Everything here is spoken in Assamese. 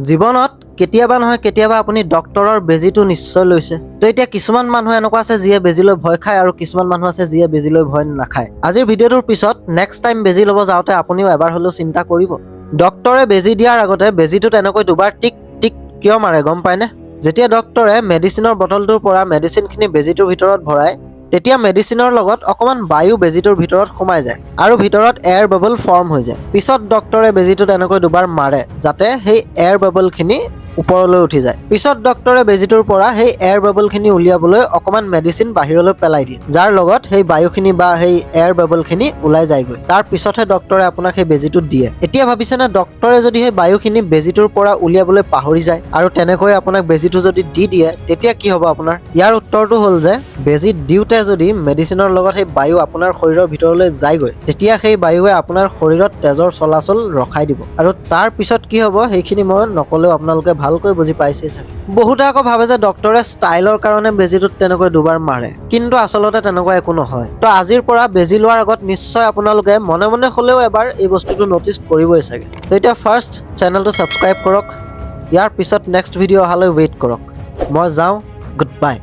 জীৱনত কেতিয়াবা নহয় কেতিয়াবা আপুনি ডক্টৰৰ বেজীটো নিশ্চয় লৈছে। তো এতিয়া কিছুমান মানুহ এনেকুৱা আছে যিয়ে বেজী লৈ ভয় খায় আৰু কিছুমান মানুহ আছে যিয়ে বেজী লৈ ভয় নাখায়। আজিৰ ভিডিঅ'টোৰ পিছত নেক্সট টাইম বেজী ল'ব যাওঁতে আপুনিও এবাৰ হ'লেও চিন্তা কৰিব। ডক্টৰে বেজী দিয়াৰ আগতে বেজীটো তেনেকৈ দুবাৰ টিক টিক কিয় মাৰে গম পায়নে? যেতিয়া ডক্টৰে মেডিচিনৰ বটলটোৰ পৰা মেডিচিনখিনি বেজীটোৰ ভিতৰত ভৰাই তেতিয়া মেডিচিনৰ লগত অকমান বায়ু বেজীটোৰ ভিতৰত সোমাই যায় আৰু ভিতৰত এয়াৰ বাবল ফৰ্ম হৈ যায়। পিছত ডক্টৰে বেজীটো তেনেকৈ দুবাৰ মাৰে যাতে সেই এয়াৰ বাবলখিনি ওপৰলৈ উঠি যায়। পিছত ডক্টৰে বেজীটোৰ পৰা সেই এয়াৰ বাবলখিনি উলিয়াবলৈ অকমান মেডিচিন বাহিৰলৈ পেলাই দিয়ে, যাৰ লগত সেই বায়ুখিনি বা সেই এয়াৰ বাবলখিনি ওলাই যায়গৈ। তাৰ পিছতহে ডক্টৰে আপোনাক সেই বেজীটো দিয়ে। এতিয়া ভাবিছেনে ডক্টৰে যদি সেই বায়ুখিনি বেজীটোৰ পৰা উলিয়াবলৈ পাহৰি যায় আৰু তেনেকৈ আপোনাক বেজীটো যদি দি দিয়ে তেতিয়া কি হ'ব আপোনাৰ? ইয়াৰ উত্তৰটো হ'ল যে বেজী দিওঁতে যদি মেডিচিনৰ লগত সেই বায়ু আপোনাৰ শৰীৰৰ ভিতৰলৈ যায়গৈ তেতিয়া সেই বায়ুৱে আপোনাৰ শৰীৰত তেজৰ চলাচল ৰখাই দিব আৰু তাৰ পিছত কি হ'ব সেইখিনি মই নকলেও আপোনালোকে ভালকৈ বুজি পাইছেই চাগে। বহুতে আকৌ ভাবে যে ডক্টৰে ষ্টাইলৰ কাৰণে বেজীটোত তেনেকৈ দুবাৰ মাৰে, কিন্তু আচলতে তেনেকুৱা একো নহয়। তো আজিৰ পৰা বেজী লোৱাৰ আগত নিশ্চয় আপোনালোকে মনে মনে হ'লেও এবাৰ এই বস্তুটো নটিচ কৰিবই চাগে। তো এতিয়া ফাৰ্ষ্ট চেনেলটো ছাবস্ক্ৰাইব কৰক, ইয়াৰ পিছত নেক্সট ভিডিঅ' অহালৈ ৱেইট কৰক। মই যাওঁ, গুড বাই।